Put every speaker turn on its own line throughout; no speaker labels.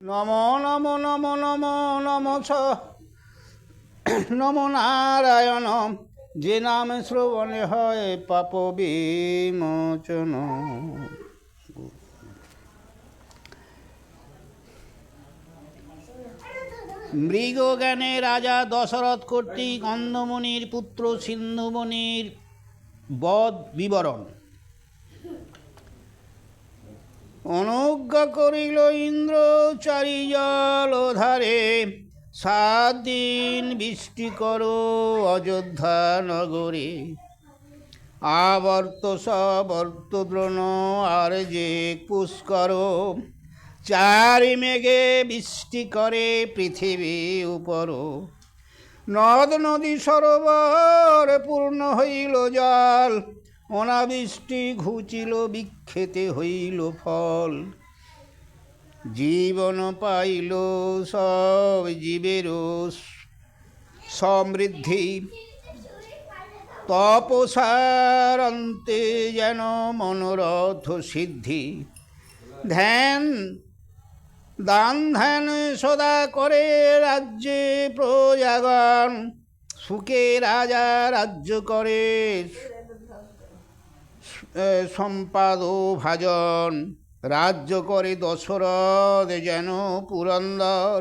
নমো নমো নমো নমো নমো নমো নারায়ণ। যে নাম শ্রবণে হয় পাপ বিমোচন। মৃগজ্ঞানে রাজা দশরথ কর্তৃক অন্ধমুনির পুত্র সিন্ধুমুনির বধ বিবরণ। অনুজ্ঞা করিল ইন্দ্র চারি জলধারে, 7 দিন বৃষ্টি করো অযোধ্যা নগরে। আবর্ত সবর্ত দ্রোণ আর যে পুষ্কর, 4 মেঘে বৃষ্টি করে পৃথিবী উপর। নদ নদী সরোবর পূর্ণ হইল জল, অনাবৃষ্টি ঘুচিল বিক্ষেতে হইল ফল। জীবন পাইল সব জীবেরও সমৃদ্ধি, তপসার অন্তে যেন মনোরথ সিদ্ধি। ধ্যান দান ধ্যান সদা করে রাজ্যে প্রজাগণ, সুখে রাজা রাজ্য করে সম্পাদ ভাজন। রাজ্য করে দশরথ যেন পুরন্দর,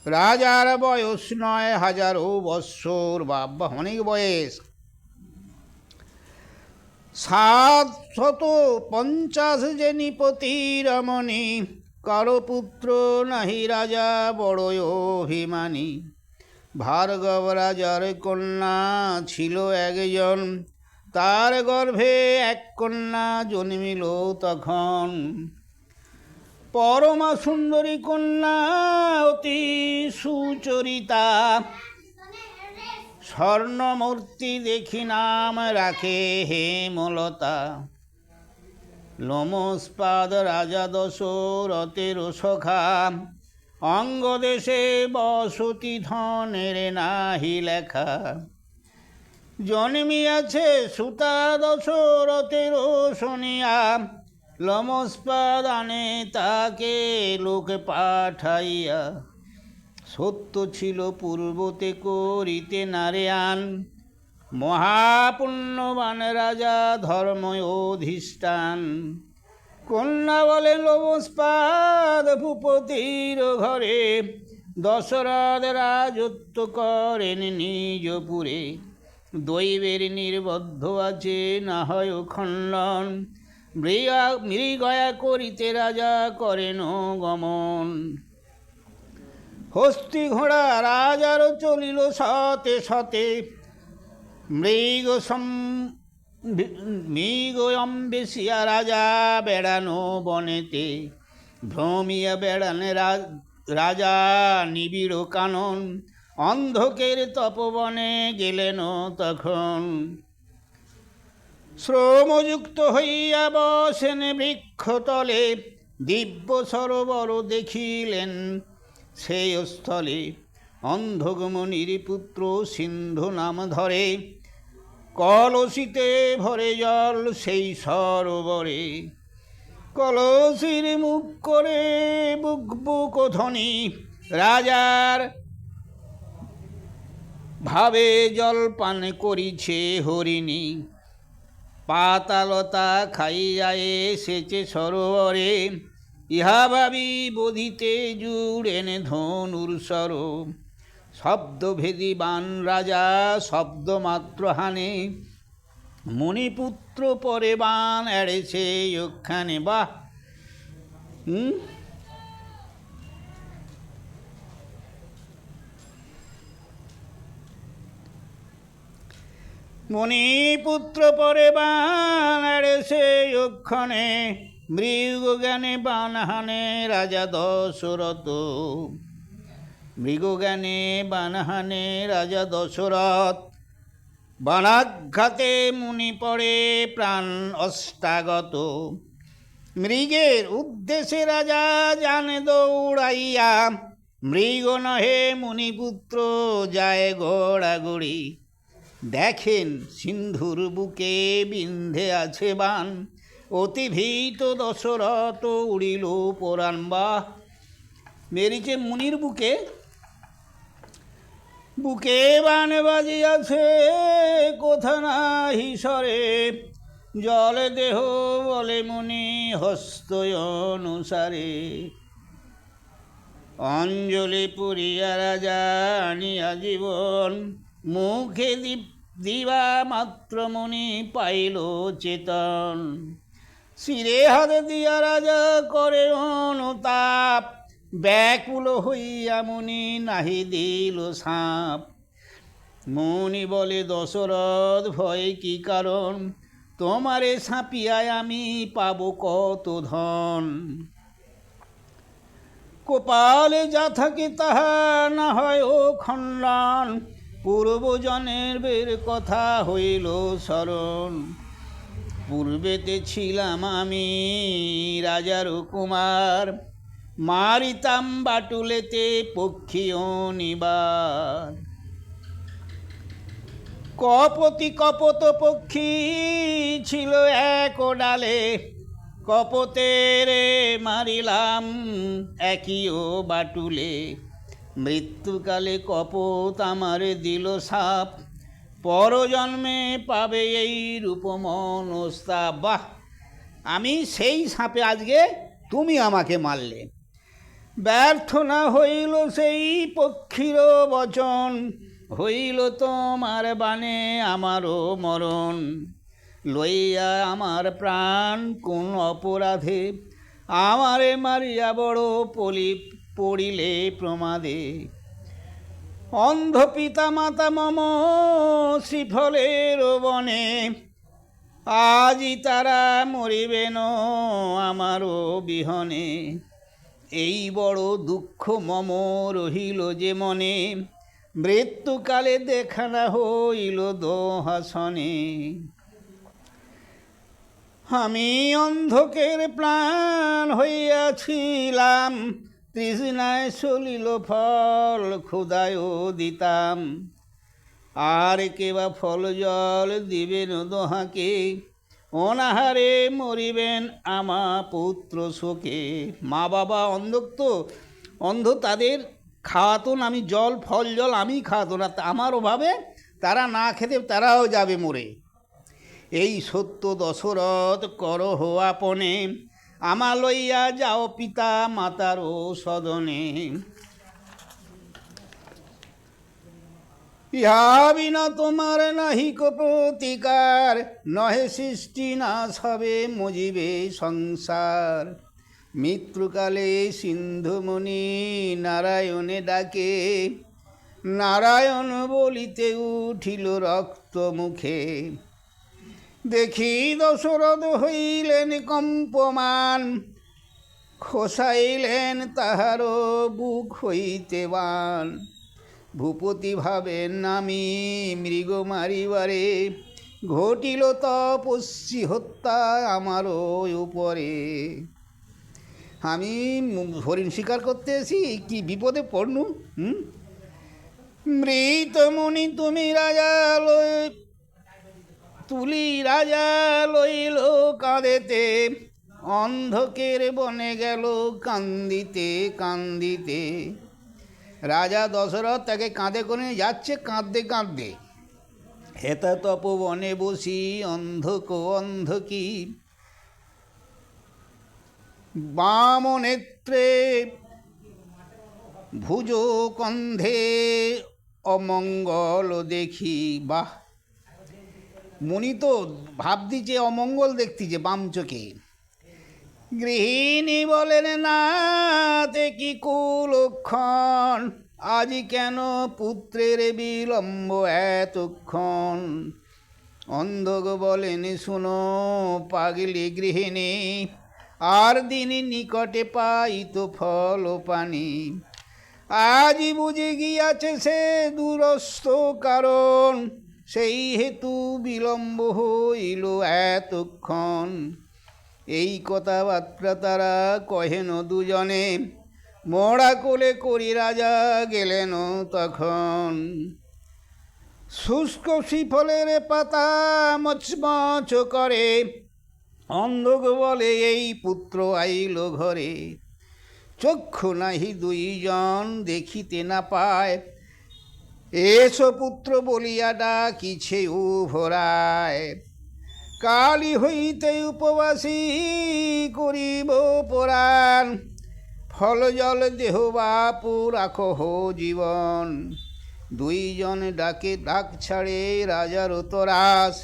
রাজার বয়স 9,000 বৎসর। বাবা অনেক বয়স। 750 যে নিপতি রমণী, কারো পুত্র নাহি রাজা বড় অভিমানী। ভার্গব রাজার কন্যা ছিল একজন, তার গর্ভে এক কন্যা জন্মিল তখন। পরমা সুন্দরী কন্যা অতি সুচরিতা, স্বর্ণমূর্তি দেখি নাম রাখে হেমলতা। লোমস্পাদ রাজা দশরথের সখা, অঙ্গদেশে বসতি ধনের নাহি লেখা। জন্মিয়াছে সুতা দশরথের শুনিয়া, লোমস্পাদ আনে তাকে লোক পাঠাইয়া। সত্য ছিল পূর্বতে করিতে নারে আন, মহাপুণ্যবান রাজা ধর্ম অধিষ্ঠান। কন্যা বলে লোমস্পাদ ভূপতির ঘরে, দশরথ রাজত্ব করেন নিজপুরে। দৈবের নির্বদ্ধ আছে না হয় খণ্ডন, মৃগয়া করিতে রাজা করেন গমন। হস্তি ঘোড়া রাজার চলিল শতে শতে, মৃগ অম্বেশিয়া রাজা বেড়ানো বনেতে। ভ্রমিয়া বেড়ানে রাজা নিবিড় কানন, অন্ধকের তপবনে গেলেন তখন। শ্রমযুক্ত হইয়া বসেন বৃক্ষতলে, দিব্য সরোবর দেখিলেন সেই স্থলে। অন্ধগমনির পুত্র সিন্ধু নাম ধরে, কলসিতে ভরে জল সেই সরোবরে। কলসির মুখ করে বুক বুক ধ্বনি, রাজার ভাবে জল পান করিছে হরিণী। পাতালতা খাইয়া এসেছে সরোবরে, ইহা ভাবি বোধিতে জুড়েন ধনুর স্বর। শব্দভেদী বান রাজা শব্দ মাত্র হানে, মণিপুত্র পরে বান এড়েছে ওখানে। বাহ! মণিপুত্র পরে বান এড়েছে ওখানে, মৃগজ্ঞানে বান হানে রাজা দশরথ। মৃগজ্ঞানে বান হানে রাজা দশরথ, বানাঘাতে মুনি পড়ে প্রাণ অষ্টাগত। মৃগের উদ্দেশ্যে রাজা জানে দৌড়াইয়া, মৃগ নহে মুনিপুত্র যায় গোড়াগড়ি। দেখেন সিন্ধুর বুকে বিন্ধে আছে বান, অতি ভীত দশরথ উড়িল পরাণ। বাহ, মেরিচে মুনির বুকে বুকে বান বাজিয়াছে, কোথা নাহি সরে। জল দেহ বলে মুনি হস্ত অনুসারে। অঞ্জলি পুরিয়া রাজা আনিয়া জীবন, মুখে দিবা মাত্র মুনি পাইল চেতন। শিরে হাতে দিয়া রাজা করে অনুতাপ, ব্যাকুল হইয়া মুনি নাহি দিল সাপ। মুনি বলে দশরথ ভয় কি কারণ, তোমারে সাপিয়ায় আমি পাব কত ধন। কপালে যা থাকে তাহা না হয় ও খণ্ডন, পূর্বজনের বের কথা হইল স্মরণ। পূর্বেতে ছিলাম আমি রাজার কুমার, মারিতাম বাটুলেতে পক্ষী অনিবার। কপতি কপত পক্ষী ছিল এক ডালে, কপতেরে মারিলাম একইও বাটুলে। মৃত্যুকালে কপত আমার দিল সাপ, পরজন্মে পাবে এই রূপ মনস্তাপ। বাহ, আমি সেই সাপে আজকে তুমি আমাকে মারলে। ব্যর্থ না হইল সেই পক্ষীর বচন, হইল তোমার বাণে আমারও মরণ। লইয়া আমার প্রাণ কোন অপরাধে, আমারে মারিয়া বড় পড়িলে প্রমাদে। অন্ধ পিতা মাতা মম শ্রীফলের বনে, আজি তারা মরিবেন আমারও বিহনে। এই বড় দুঃখ মম রহিল যে মনে, মৃত্যুকালে দেখা না হইল দোহাসনে। আমি অন্ধকের প্রাণ হইয়াছিলাম, তৃষ্ণায় সলিল ফল ক্ষুধায়ও দিতাম। আর কেবা ফল জল দিবেন দোহাকে, অনাহারে মরিবেন আমা পুত্র শোকে। মা বাবা অন্ধ তাদের খাওয়াতন, আমি জল ফল জল আমি খাওয়াতো না, আমার অভাবে তারা না খেতে তারাও যাবে মরে। এই সত্য দশরথ করহ আপনে, আমা লইয়া যাও পিতা মাতারও সদনে। ইহা বিনা তোমার নাহি প্রতিকার, নহে সৃষ্টি নাশ হবে মজিবে সংসার। মৃত্যুকালে সিন্ধুমণি নারায়ণে ডাকে, নারায়ণ বলিতে উঠিল রক্ত মুখে। দেখি দশরথ হইলেন কম্পমান, খোসাইলেন তাহারও বুক হইতে বান। ভূপতি ভাবেন নামি মৃগ মারিবারে, ঘটিল তপস্বী হত্যা আমারও উপরে। আমি হরিণ শিকার করতে এসি কি বিপদে পড়নু। মৃত মুনি তুমি রাজা তুলি রাজা লইল কাঁদেতে, অন্ধকের বনে গেল কান্দিতে কান্দিতে। রাজা দশরথ তাকে কাঁধে করে যাচ্ছে, কাঁদতে কাঁদতে। হেতা তপবনে বসি অন্ধক অন্ধকি, বাম নেত্রে ভুজ কন্ধে অমঙ্গল দেখি। বাহ, মুনি তো ভাবতিছে অমঙ্গল দেখতিছে বাম চোখে। গৃহিণী বলেন না তে কি কুলক্ষণ, আজি কেন পুত্রের বিলম্ব এতক্ষণ। অন্ধক বলেন শুনো পাগলি গৃহিণী, আর দিন নিকটে পাইত ফল পানি। আজি বুঝে গিয়াছে সে দুরস্থ কারণ, সেই হেতু বিলম্ব হইল এতক্ষণ। এই কথাবার্তা তারা কহেন দুজনে, মোড়া কোলে করি রাজা গেলেন তখন। শুষ্ক শ্রীফলের পাতা মচমচ করে, অন্ধক বলে এই পুত্র আইল ঘরে, চক্ষু নাহি দুইজন দেখিতে না পায়, এসো পুত্র বলিয়া ডাকিছে উভরায়। কালী হইতে উপবাসী করিব পুরাণ, ফল জল দেহ বাপু রাখহ জীবন। দুইজন ডাকে ডাক ছাড়ে রাজার তরাস,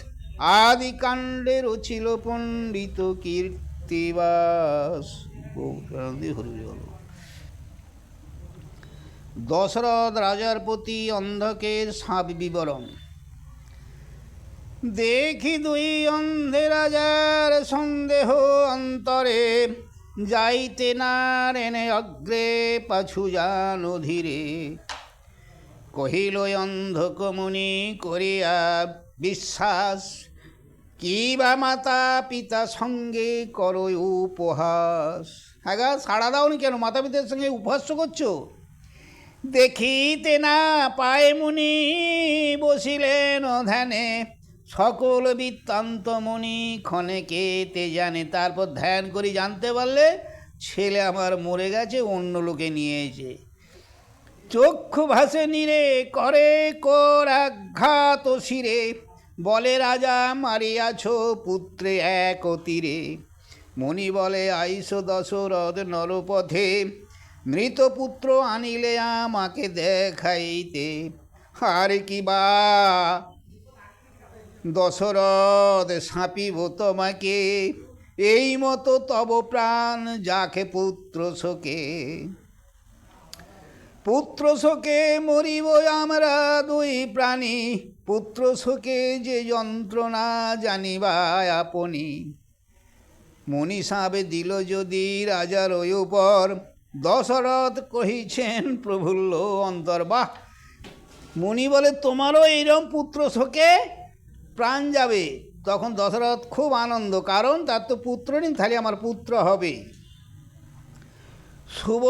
আদি কাণ্ডে রচিল পণ্ডিত কীর্তিবাস। দশরথ রাজার প্রতি অন্ধকের সাপ বিবরণ। দেখি দুই অন্ধে রাজার সন্দেহ অন্তরে, যাইতে না রেনে অগ্রে পাছু জানো ধীরে। কহিল অন্ধক মুনি করিয়া বিশ্বাস, কি বা মাতা পিতা সঙ্গে করো উপহাস। হ্যাঁ গা, সাড়া দাওনি কেন? মাতা পিতার সঙ্গে উপহাস করছো? দেখিতে না পায় মুনি বসিলেন ধ্যানে, সকল বৃত্তান্ত মুনি ক্ষণেকে তে জানে। তারপর ধ্যান করি জানতে পারলে ছেলে আমার মরে গেছে, অন্য লোকে নিয়েছে। চক্ষু ভাসে নীরে করে করাঘাত শিরে, বলে রাজা মারিয়াছ পুত্রে এক তীরে। মুনি বলে আইস দশরথ নরপথে, মৃত পুত্র আনিলে আমাকে দেখাইতে। আর কি বা দশরথ সাপিব তোমাকে, এই মতো তব প্রাণ যাকে পুত্র শোকে। পুত্র শোকে মরিব আমরা দুই প্রাণী, পুত্র শোকে যে যন্ত্রণা জানিবা আপনি। মুনি সাবে দিল যদি রাজার ওই উপর, দশরথ কহিছেন প্রফুল্ল অন্তর। বাহ! মুনি বলে তোমারও এইরকম পুত্র শোকে প্রাণ যাবে। তখন দশরথ খুব আনন্দ, কারণ তার তো পুত্র নেই, তাহলে আমার পুত্র হবে। শুভ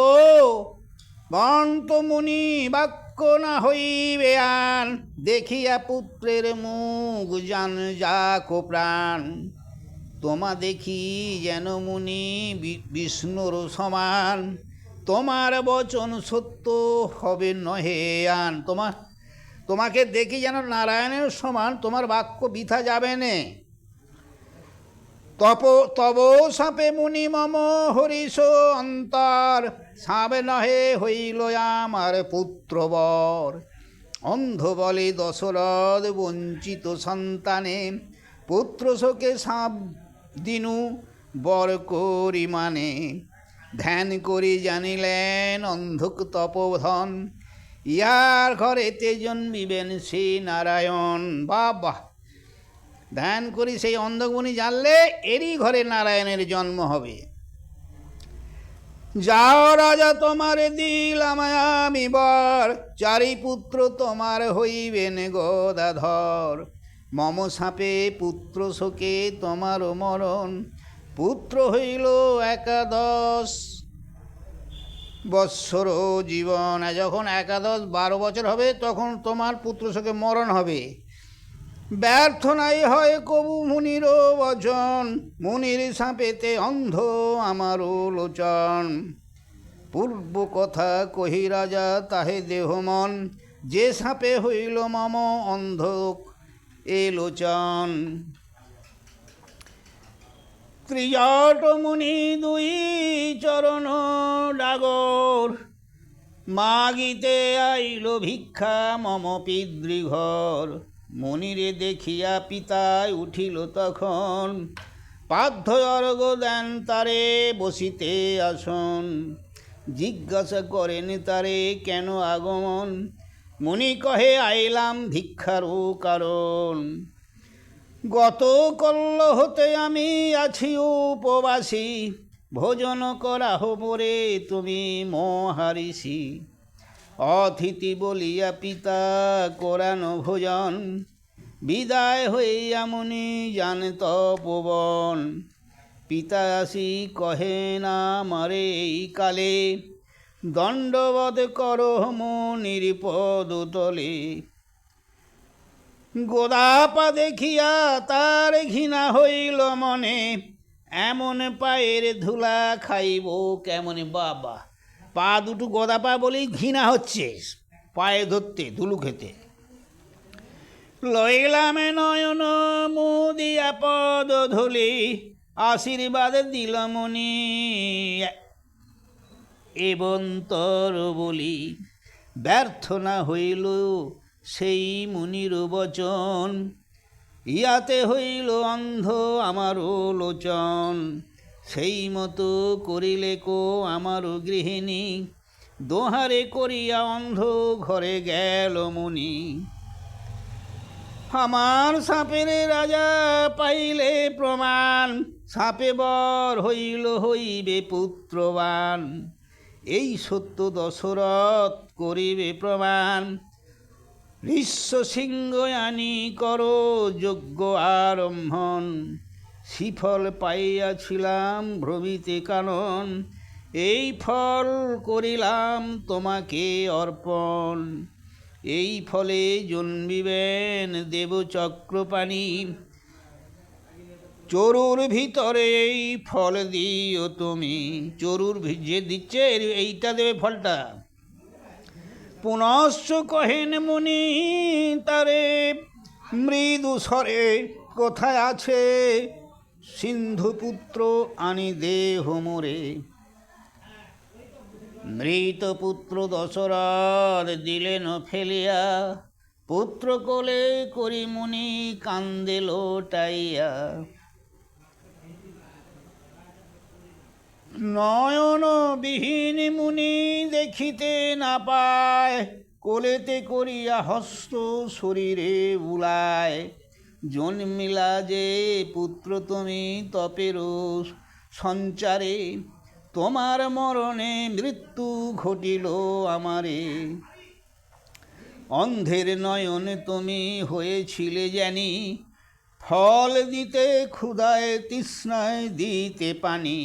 বন্ত মুনি বাক্য না হইবে আন, দেখিয়া পুত্রের মুখ জান যাক প্রাণ। তোমা দেখি যেন মুনি বিষ্ণুর সমান, তোমার বচন সত্য হবে নহে আন। তোমাকে দেখি যেন নারায়ণের সমান, তোমার বাক্য বৃথা যাবে নে। তব সাপে মুনি মম হরিষ অন্তর, সাবে নহে হইল আমার পুত্রবর। অন্ধ বলে দশরথ বঞ্চিত সন্তানে, পুত্র শোকে সাপ দিনু বর করি মানে। ধ্যান করি জানিলেন অন্ধক তপোধন, ইয়ার ঘরেতে জন্মিবেন শ্রী নারায়ণ। বাবা! ধ্যান করি সেই অন্ধগুনি জানলে এরই ঘরে নারায়ণের জন্ম হবে। যাও রাজা তোমারে দিলাম আমি বর, চারি পুত্র তোমার হইবেন গদাধর। মম সাপে পুত্র শোকে তোমার মরণ, পুত্র হইল 11 বৎসর জীবন। যখন 11-12 বছর হবে তখন তোমার পুত্র শোকে মরণ হবে। ব্যর্থ নাই হয় কবু মুনির বচন, মুনির সাপেতে অন্ধ আমারও লোচন। পূর্ব কথা কহি রাজা তাহে দেহ মন, যে সাপে হইল মম অন্ধ এ লোচন। ত্রিজট মুনি দুই চরণ ডাগর, মাগিতে আইল ভিক্ষা মম পিতৃঘর। মুনিরে দেখিয়া পিতায় উঠিল তখন, পার্থ অর্ঘ দেন তারে বসিতে আসন। জিজ্ঞাসা করেন তারে কেন আগমন, মুনি কহে আইলাম ভিক্ষারও কারণ। গত কল্ল হতে আমি আছি উপবাসী, ভোজন করাহ মোরে তুমি মহারিষি। অতিথি বলিয়া পিতা করান ভোজন, বিদায় হইয়া মুনি যান তপোবন। পিতা আসি কহে না মারে এই কালে, দণ্ডবধ করো মুনির পদতলে। গোদাপা দেখিয়া তার ঘৃণা হইল মনে, এমন পায়ের ধুলা খাইব কেমন। বাবা, পা দুটো গদা পা বলেই ঘৃণা হচ্ছে পায়ে ধরতে, ধুলু খেতে। লইলামে নয়ন মুদিয়া পদ ধুলি, আশীর্বাদ দিল মনি এবন্তর বলি। ব্যর্থ না হইল সেই মুনির বচন, ইয়াতে হইল অন্ধ আমারও লোচন। সেই মতো করিলে কো আমারও গৃহিণী, দোহারে করিয়া অন্ধ ঘরে গেল মুনি। আমার সাপের রাজা পাইলে প্রমাণ, সাপে বর হইল হইবে পুত্রবান। এই সত্য দশরথ করিবে প্রমাণ, ঋষ্য সিংহ আনি কর যজ্ঞ আরম্ভন। শ্রীফল পাইয়াছিলাম ভ্রবিতে কানন, এই ফল করিলাম তোমাকে অর্পণ। এই ফলে জন্মিবেন দেবচক্রপাণি, চরুর ভিতরে এই ফল দিও তুমি। চরুর যে দিচ্ছে এইটা দেবে ফলটা। পুনশ্চ কহেন মুনি তারে মৃদু স্বরে, কোথায় আছে সিন্ধুপুত্র আনি দেহ মোরে। মৃত পুত্র দশরথ দিলেন ফেলিয়া, পুত্র কোলে করি মুনি কান্দে লোটাইয়া। নয়ন বিহীন মুনি দেখিতে না পায়, কোলেতে করিয়া হস্ত শরীরে বুলায়। জন্মিলা যে পুত্র তুমি তপেরও সঞ্চারে, তোমার মরণে মৃত্যু ঘটিল আমারে। অন্ধের নয়ন তুমি হয়েছিলে জানি, ফল দিতে ক্ষুধায় তৃষ্ণায় দিতে পানি।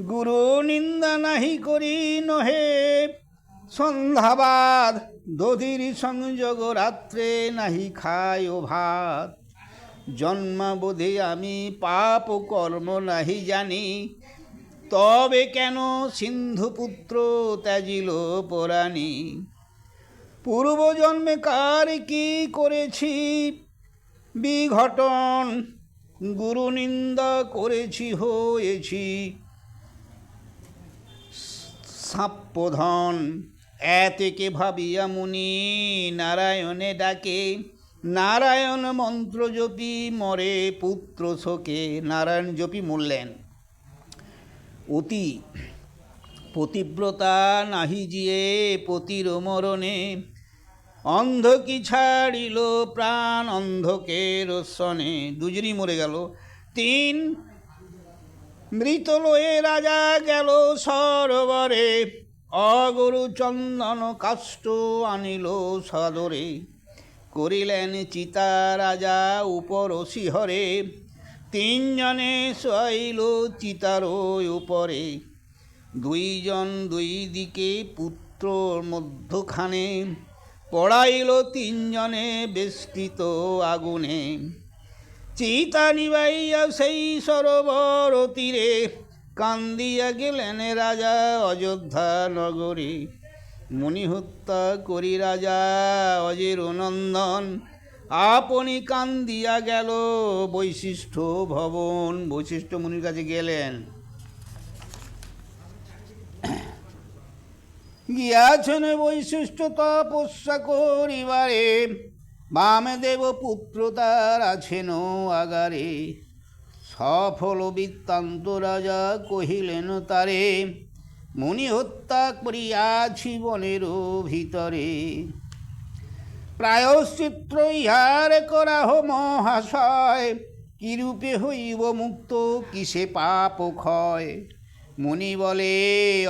গুরু নিন্দা নাহি করি নহে সন্ধ্যাবাদ, দধির সংযোগ রাত্রে নাহি খায় ভাত। জন্মাবোধে আমি পাপ কর্ম নাহি জানি, তবে কেন সিন্ধুপুত্র ত্যাজিল পরাণী। পূর্বজন্মে কার কি করেছি বিঘটন, গুরু নিন্দা করেছি হয়েছি সাপ্যধন। এতেকে ভাবিয়া মুনি নারায়ণে ডাকে, নারায়ণ মন্ত্র জপি মরে পুত্র শোকে। নারায়ণ জপি মরলেন। অতি পতিব্রতা নাহি জিয়ে পতির মরণে, অন্ধ কি ছাড়িল প্রাণ অন্ধকের সনে। দুজনই মরে গেল। 3 মৃত লয়ে রাজা গেল সরোবরে, অগরু চন্দন কাষ্ঠ আনিল সাদরে। করিলেন চিতা রাজা উপর শিহরে, 3 জনে শোয়াইল চিতার উপরে। 2 জন 2 দিকে পুত্র মধ্যখানে, পড়াইল 3 জনে বেষ্টিত আগুনে। চিতা নিবাইয়া সেই সরোবর তীরে, কান্দিয়া গেলেন রাজা অযোধ্যা নগরে। মুনি হত্যা করি রাজা অজির নন্দন, আপনি কান্দিয়া গেল বৈশিষ্ট্য ভবন। বৈশিষ্ট্য মুনির কাছে গেলেন। গিয়াছেন বৈশিষ্ট্য তপস্যা করিবারে, বামদেব পুত্র তার আছেন আগারে। সফল বৃত্তান্ত রাজা কহিলেন তারে, মুনি হত্যা করিয়াছি বনের ভিতরে। প্রায়শ্চিত্র ইহার করাহ মহাশয়, কিরূপে হইব মুক্ত কিসে পাপ ক্ষয়। মুনি বলে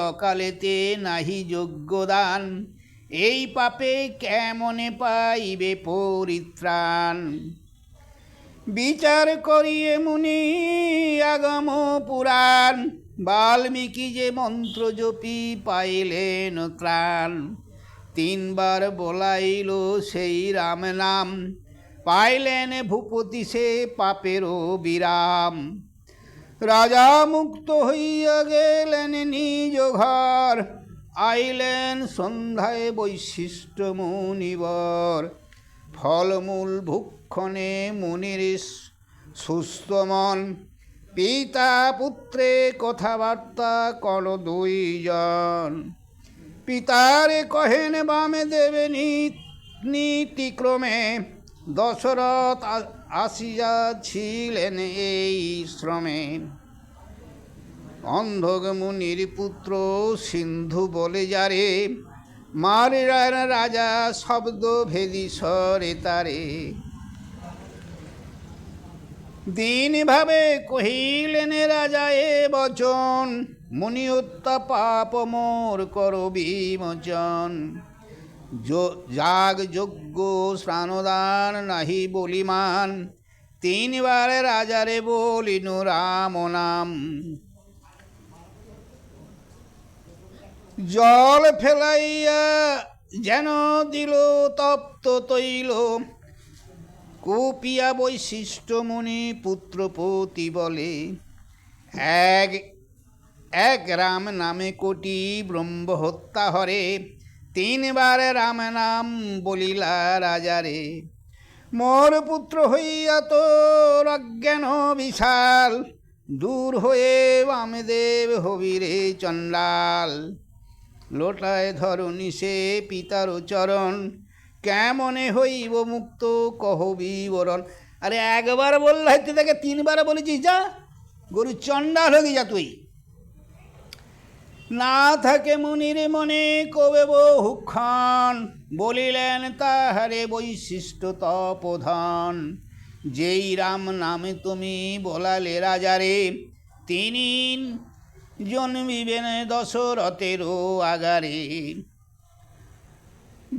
অকালেতে নাহি যজ্ঞদান, এই পাপে কেমনে পাইবে পরিত্রাণ। বিচার করিয়ে মুনি আগম পুরাণ, বাল্মীকি যে মন্ত্র জপি পাইলেন ত্রাণ। 3 বার বলাইল সেই রাম নাম, পাইলেন ভূপতি সে পাপেরও বিরাম। রাজা মুক্ত হইয়া গেলেন নিজ ঘর, আইলেন সন্ধ্যায় বৈশিষ্ট্য মুনিবর। ফলমূল ভক্ষণে মুনির সুস্থ মন, পিতা পুত্রে কথাবার্তা কর দুইজন। পিতারে কহেন বামে দেবে নীতিক্রমে, দশরথ আসিয়াছিলেন এই শ্রমে। অন্ধক মুনির পুত্র সিন্ধু বলে যারে, মারিলেন রাজা শব্দ ভেদি স্বরে তারে। দিন ভাবে কহিলেন রাজা এ বচন, মুনি হত্যা পাপ মোর কর বিমোচন। যাগ যজ্ঞ স্নানদান নাহি বলিমান, তিনবার রাজারে বলিন রাম নাম। জল ফেলাইয়া যেন দিল তপ্ত তৈল, কুপিয়া বৈশিষ্ট্য মুনি পুত্রপতি বলে। এক এক রাম নামে কোটি ব্রহ্ম হত্যা হরে, তিনবার রাম নাম বলিলা রাজারে। মোর পুত্র হইয়া তোর অজ্ঞান বিশাল, দূর হয়ে বামদেব হবিরে চণ্ডাল। লোটায় ধরণী সে পিতার চরণ, কেমনে হইব মুক্ত কহ বিবরণ। আরে একবার বললে হইতে তাকে তিনবার বলেছিস, যা গরু চণ্ডাল হয়ে যা তুই। না থাকে মুনির মনে কবে বহুক্ষণ, বলিলেন তাহারে বৈশিষ্ট্য তপোধন। যেই রাম নামে তুমি বলালে রাজারে, তিনি জন্মিবেন দশরথেরও আগারে।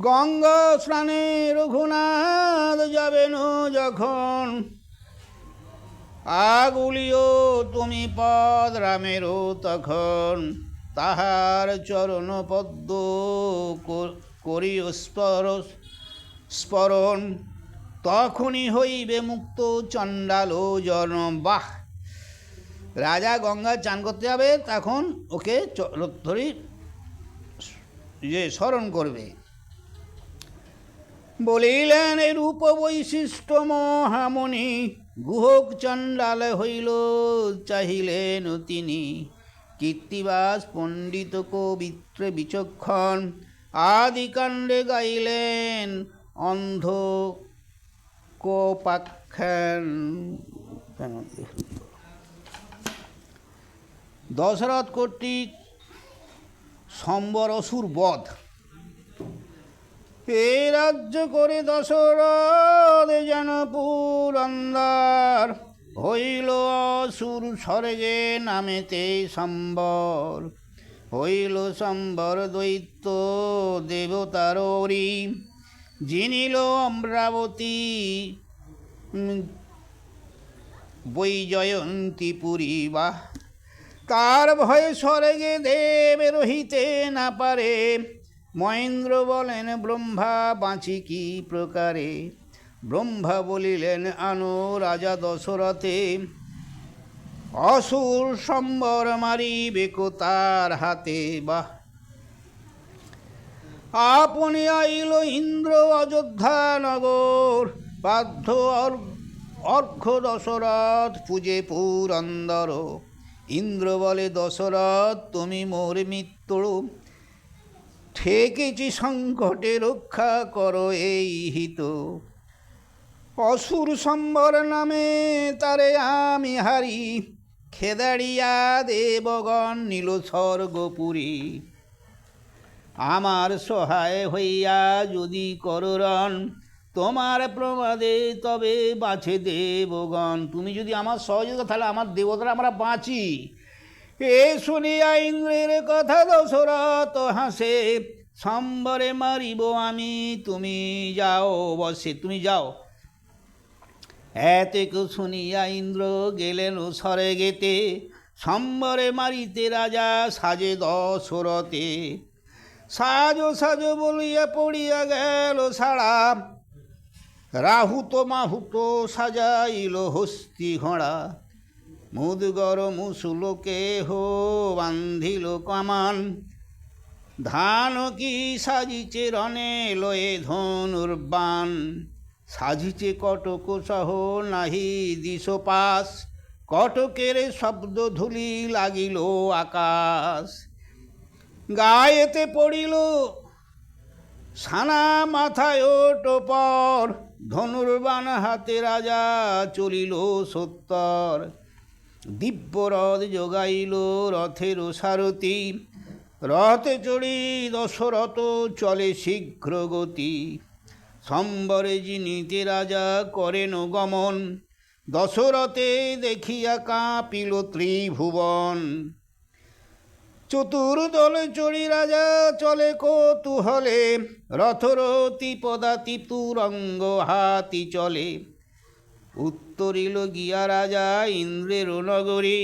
গঙ্গা স্নানে রঘুনাথ যাবেন যখন, আগুলিও তুমি পদ রামেরও তখন। তাহার চরণ পদ্ম করিও স্মরণ, তখনই হইবে মুক্ত চণ্ডাল জনম। বাহ! রাজা গঙ্গা চান করতে যাবে, তখন ওকে ধরি স্মরণ করবে। বলিলেন রূপ বৈশিষ্ট্য মহামণি, গুহক চণ্ডাল হইল চাহিলেন তিনি। কীর্তিবাস পণ্ডিত কবিত্র বিচক্ষণ, আদিকাণ্ডে গাইলেন অন্ধ কোপাখ্যান। দশরথ কর্তৃক সম্বর অসুর বধ। এ রাজ্য করে দশরথ যেন পুরন্দর, হইল অসুর স্বর্গে নামেতে সম্বর। হইল সম্বর দৈত্য দেবতারি, জিনিল অমরাবতী বৈজয়ন্তীপুরী। বাহ! তার ভয়ে স্বর্গে দেব রহিতে না পারে, মহেন্দ্র বলেন ব্রহ্মা বাঁচি কি প্রকারে। ব্রহ্মা বলিলেন আনো রাজা দশরথে, অসুর সম্বর মারিবে কো তার হাতে। বাহ! আপনি আইল ইন্দ্র অযোধ্যা নগর, বাধ্য অর্ঘ্য দশরথ পূজে পুরন্দর। ইন্দ্র বলে দশরথ তুমি মোর মিত্র, ঠেকেছি সংকটে রক্ষা করো এই হিত। অসুর সম্বর নামে তারে আমি হারি, খেদাড়িয়া দেবগণ নীল স্বর্গপুরী। আমার সহায় হইয়া যদি করণ, তোমার প্রমাদে তবে বাঁচে দেবগণ। তুমি যদি আমার সহযোগিতা, তাহলে আমার দেবতারা আমরা বাঁচি। এ শুনিয়া ইন্দ্রের কথা দশরথ হাসে, সম্বরে মারিব আমি, তুমি যাও বসে, তুমি যাও। এতেক শুনিয়া ইন্দ্র গেলেন স্বর্গেতে, সম্বরে মারিতে রাজা সাজে দশরথে। সাজো সাজো বলিয়া পড়িয়া গেল সাড়া, রাহুত মাহুত সাজাইল হস্তি ঘোড়া, মুদগর মুসুলকে হো বান্ধিল কামান। ধান কি সাজিছে রণে লয়ে ধনুর্বাণ, সাজিছে কটক সহ নাহি দিশ পাশ। কটকের শব্দ ধূলি লাগিল আকাশ, গায়েতে পড়িল সানা মাথায় টোপর। ধনুর্বাণ হাতে রাজা চলিল সত্তর, দিব্যরথ যোগাইল রথের সারথি। রথে চড়ি দশরথ চলে শীঘ্র গতি, সম্বরে যিনিতে রাজা করেন গমন। দশরথে দেখিয়া কাঁপিল ত্রিভুবন, চতুর্দলে চড়ি রাজা চলে কৌতূহলে। রথরতি পদাতি তুরঙ্গ হাতি চলে, উত্তরিল গিয়া রাজা ইন্দ্রের নগরী।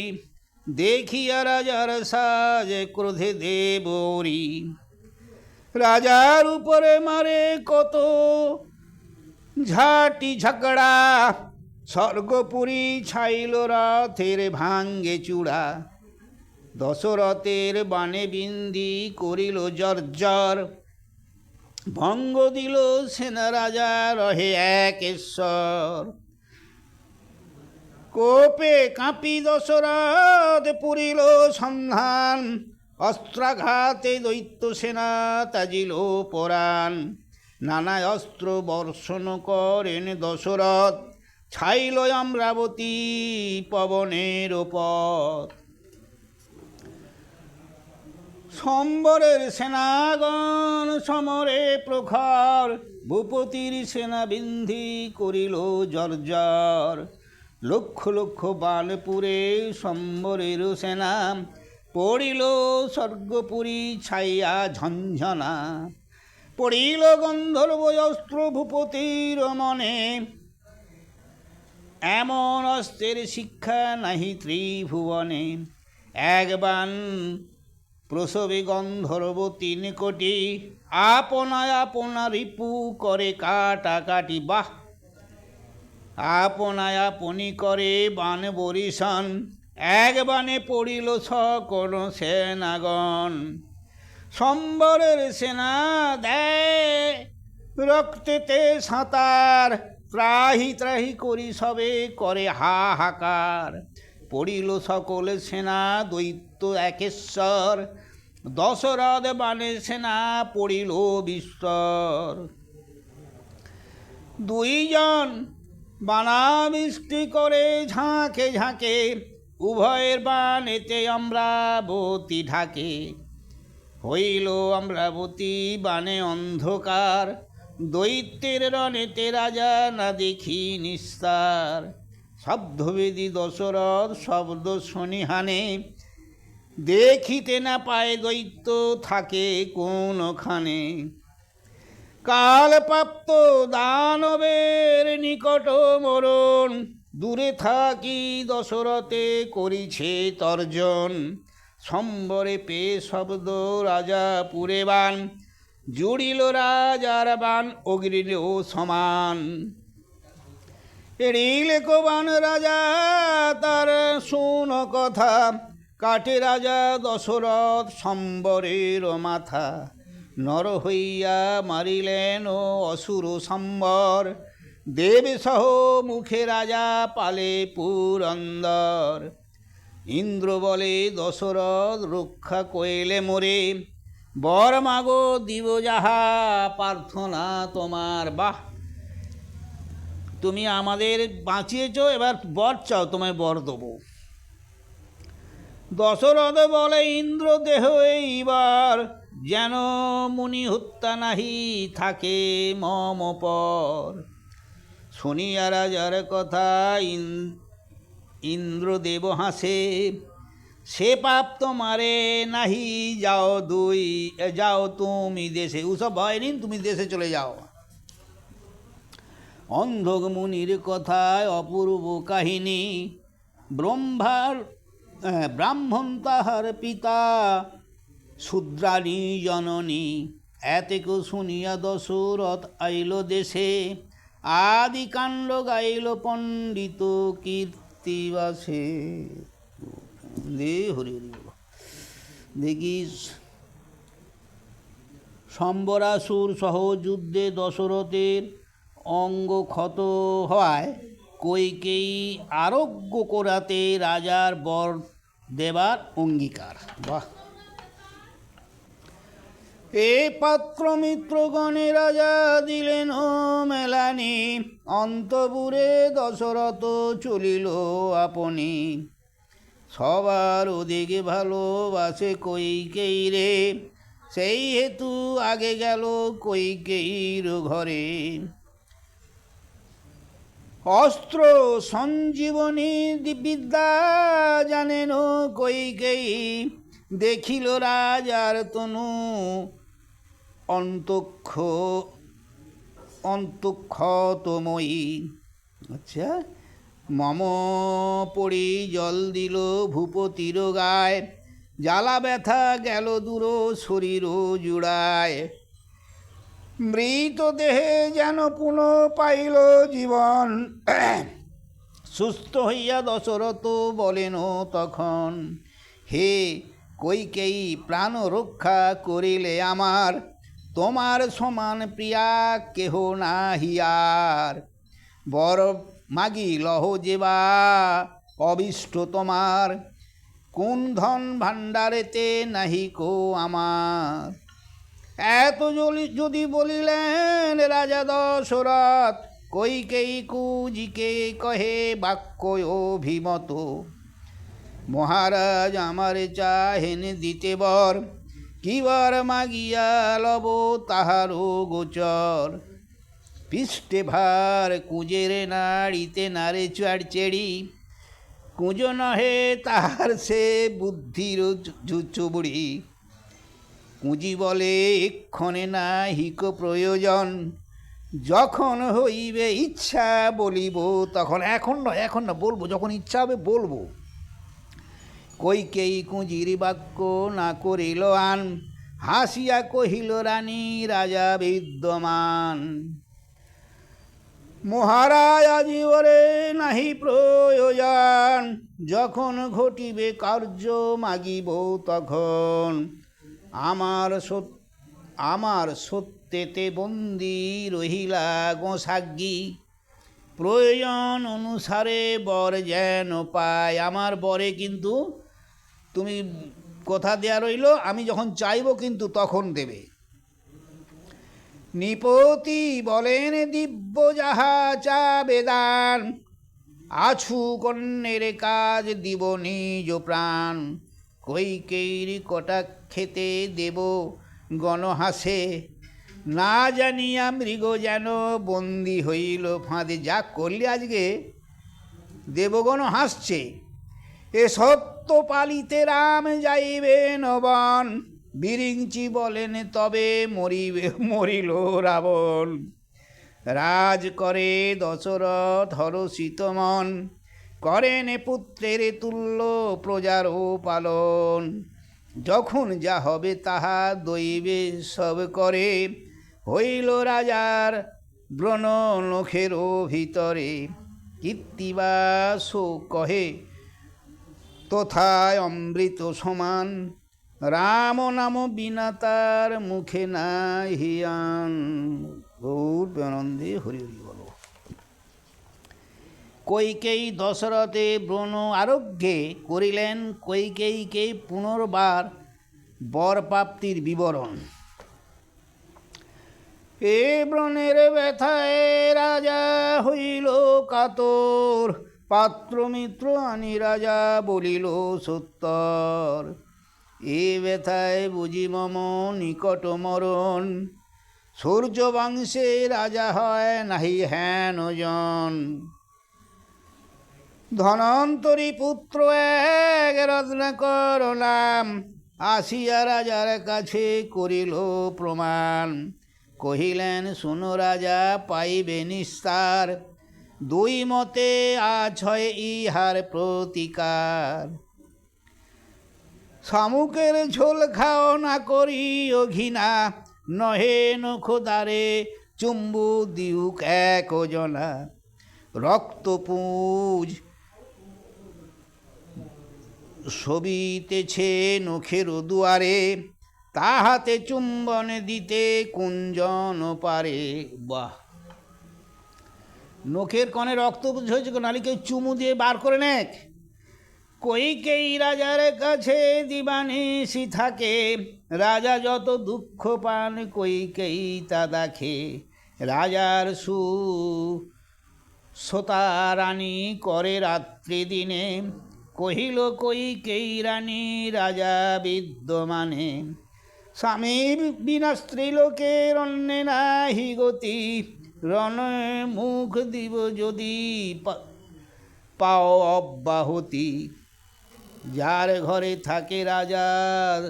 দেখিয়া রাজার সাজ ক্রোধে দেবরী, রাজার উপরে মারে কত ঝাঁটি ঝগড়া। স্বর্গপুরী ছাইল রথের ভাঙ্গে চূড়া, দশরথের বাণে বিন্ধি করিল জর্জর। ভঙ্গ দিল সেনা রাজা রহে একেশ্বর, কোপে কাঁপি দশরথ পুরিল সন্ধান। অস্ত্রাঘাতে দৈত্য সেনা তাজিল পরাণ, নানা অস্ত্র বর্ষণ করেন দশরথ। ছাইল অমরাবতী পবনের পথ, সম্বরের সেনাগণ সমরে প্রখর। ভূপতির সেনা বিন্ধি করিল জর্জর, লক্ষ লক্ষ বানপুরে সম্বরের সেনা। পড়িল স্বর্গপুরী ছাইয়া ঝঞ্ঝনা, পড়িল গন্ধর্ব অস্ত্র ভূপতির মনে। এমন অস্ত্রের শিক্ষা নাহি ত্রিভুবনে, একবান প্রসবে গন্ধর্ব ৩ কোটি। আপনায় আপনা রিপু করে কাটাকাটি, বাহ আপনায় আপনি করে বান বরিশন। এক বানে পড়িল সকল সেনাগণ, সম্বরের সেনা দেয় রক্তেতে সাঁতার। ত্রাহি ত্রাহি করি সবে করে হাহাকার, পড়িল সকল সেনা দৈত্য একেশ্বর। দশরথ বাণে সেনা পড়িল বিস্তর, 2 জন বানাবৃষ্টি করে ঝাঁকে ঝাঁকে। উভয়ের বাণেতে অমরাবতী ঢাকে, হইল অমরাবতী বাণে অন্ধকার। দৈত্যের রণেতে রাজা না দেখি নিস্তার, শব্দবেদী দশরথ শব্দ শনিহানে। দেখিতে না পায় দৈত্য থাকে কোনখানে, কালপ্রাপ্ত দানবের নিকট মরণ। দূরে থাকি দশরথে করিছে তর্জন, সম্বরে পেয়ে শব্দ রাজা পুরে বান। জুড়িল রাজার বান অগ্নির সমান, এড়িলে কোবান রাজা তার শোন কথা। কাটে রাজা দশরথ সম্বরের মাথা, নর হইয়া মারিলেন অসুর সম্বর। দেব সহ মুখে রাজা পালে পুরন্দর। ইন্দ্র বলে দশরথ রক্ষা কইলে মোরে, বর মাগো দিব যাহা প্রার্থনা তোমার। বাহ তুমি আমাদের বাঁচিয়েছ, এবার বর চাও, তোমায় বর দেবো। দশরথ বলে ইন্দ্র দেহ এইবার, যেন মুনি হত্যা নাহি থাকে মম পর। শুনিয়া রাজার কথা ইন্দ্রদেব হাসে, সে পাপ তোমারে নাহি, যাও তুমি দেশে। ওসব ভয় নিন, তুমি দেশে চলে যাও। অন্ধক মুনির কথায় অপূর্ব কাহিনী, ব্রাহ্মণ তাহার পিতা শূদ্রাণী জননী। এতেক শুনিয়া দশরথ আইল দেশে, আদি কাণ্ড গাইল পণ্ডিত কীর্তিবাসে। দে হরি হরি বলো। দেখিস সম্বরাসুর সহ যুদ্ধে দশরথের অঙ্গ ক্ষত হওয়ায় কইকেয়ী আরোগ্য করাতে রাজার বর দেবার অঙ্গীকার। বাহ! এ পাত্র মিত্রগণে রাজা দিলেন মেলানি, অন্তপুরে দশরথ চলিল আপনি। সবার ওদিকে ভালোবাসে কইকেয়ী রে, সেই হেতু আগে গেল কইকেয়ীর ঘরে। অস্ত্র সঞ্জীবনী বিদ্যা জানেন কইকেয়ী, দেখিল রাজার তনু অন্তঃক্ষতময়ী। আচ্ছা, মম পড়ি জল দিল ভূপতির গায়, জ্বালা ব্যথা গেল দূর শরীর জুড়ায়। মৃতদেহে যেন পুনঃ পাইল জীবন, সুস্থ হইয়া দশরথ বলেন তখন, হে কইকেয়ী প্রাণ রক্ষা করিলে আমার, তোমার সমান প্রিয়া কেহ নাহি আর। বর মাগি লহ যেবা অবিষ্ট তোমার, কোন ধন ভাণ্ডারেতে নাহি কো আমার। এত যদি বলিলেন রাজা দশরথ, কইকেয়ী কুজিকে কহে বাক্য অভিমত। মহারাজ আমার চাহেন দিতে বর, কি বর মাগিয়া লব তাহারও গোচর। পৃষ্ঠে ভার কুঁজের নাড়িতে নারে চাড়চেড়ি, কুঁজো নহে তাহার সে বুদ্ধির চুবড়ি। কুঁজি বলে এক্ষণে নাহিক প্রয়োজন, যখন হইবে ইচ্ছা বলিব তখন। এখন না বলবো, যখন ইচ্ছা হবে বলবো। কইকেয়ী কুঁজির বাক্য না করিল আন, হাসিয়া কহিল রানী রাজা বিদ্যমান। মহারাজ আজিবরে নাহি প্রয়োজন, যখন ঘটিবে কার্য মাগিব তখন। আমার সত্যেতে বন্দি রহিলা গোসাজ্ঞী, প্রয়োজন অনুসারে বর যেন পায়। আমার বরে কিন্তু তুমি কথা দেয়া রইল, আমি যখন চাইব কিন্তু তখন দেবে। নৃপতি বলেন দিব্য যাহা চাবে দান, আছু কন্যের কাজ দিব নিজ প্রাণ। কইকেয়ীর কটাক্ষেতে দেব গণহাসে, না জানিয়া মৃগ যেন বন্দি হইল ফাঁদে। যা করলে আজকে দেবগণ হাসছে। এ সত্য পালিতে রাম যাইবেন বন, বিরিঞ্চি বলেন তবে মরিল রাবণ। রাজ করে দশরথ হরষিত মন, করেন পুত্রের তুল্য প্রজারও পালন। যখন যা হবে তাহা দৈবে সব করে, হইল রাজার ব্রণ নখেরও ভিতরে। কীর্তিবাস কহে তথায় অমৃত সমান, রাম নাম বিনা তার মুখে নাহিয়ান। গৌর প্রেমানন্দে হরি হরি বলো। কইকেয়ী দশরথে ব্রণ আরোগ্যে করিলেন কইকেয়ীকে পুনর্বার বরপ্রাপ্তির বিবরণ। এ ব্রণের ব্যথায় রাজা হইল কাতর, পাত্র মিত্র আনি রাজা বলিল সত্তর। এ ব্যথায় বুঝি মম নিকট মরণ, সূর্য বংশে রাজা হয় নাহি হেন জন। ধনন্তরী পুত্র এক রত্নাকর নাম, আসিয়া রাজার কাছে করিল প্রমাণ। কহিলেন শুনো রাজা পাইবে নিস্তার, দুই মতে আছয় ইহার প্রতিকার। শামুকের ঝোল খাও না করিও ঘৃণা, নহে নখদারে চুম্বু দিউক এক জনা, রক্তপুঞ্জ ছবিতেছে নখের দুয়ারে, তাহাতে চুম্বন দিতে কুঞ্জন পারে। বাহ, নখের কনে রক্তপুঞ্জ হয়েছে, নালিকে চুমু দিয়ে বার করে নেক। কইকেই রাজার কাছে দিবানিশি থাকে, রাজা যত দুঃখ পান কইকেই তা দেখে। রাজার সোতা রানী করে রাত্রি দিনে, কহিল কইকেই রানী রাজা বিদ্যমানে। স্বামী বিনা স্ত্রীলোকের অন্যে নাহি গতি, রণে মুখ দিব যদি পাও অব্যাহতি। যার ঘরে থাকে রাজার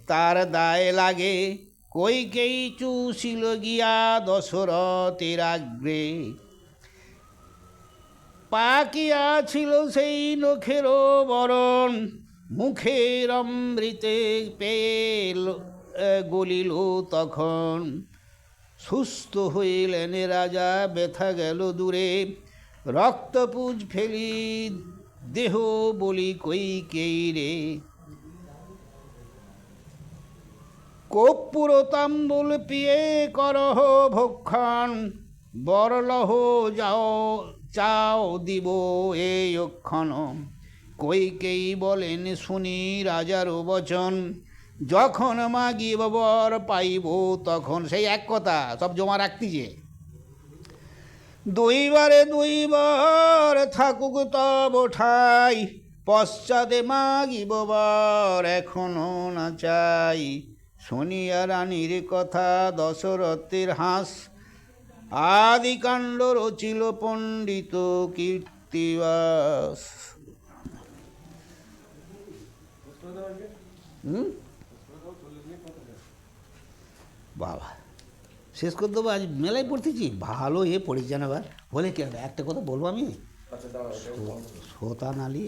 তার দায় লাগে, কইকেই চুষিল গিয়া দশরথের আগ্রে। পাকিয়া ছিল সেই নখের বরণ, মুখের অমৃতে পেল গলিল তখন। সুস্থ হইলেন রাজা, ব্যথা গেল দূরে, রক্তপুঞ্জ ফেলি দেহ বলি কইকেই রে। কর্পূর তাম্বুল পিয়ে করহ ভক্ষণ, বরলহ যাও চাও দিব এই অক্ষণ। কইকেই বলেন শুনি রাজার বচন, যখন মাগিব বর পাইব তখন। সেই এক কথা, সব জমা রাখতিছে। দুইবারে দুইবার থাকুক তব ঠাই, পশ্চাতে মাগিব বর এখনো না চাই। শুনিয়া রানীর কথা দশরথের হাস, আদিকাণ্ড রচিল পণ্ডিত কীর্তিবাস। বাবা, শেষ করে দেবো। আজ মেলায় পড়তেছি, ভালো পড়েছি জানাবার। বলে কি একটা কথা বলবো আমি, সোতা নালি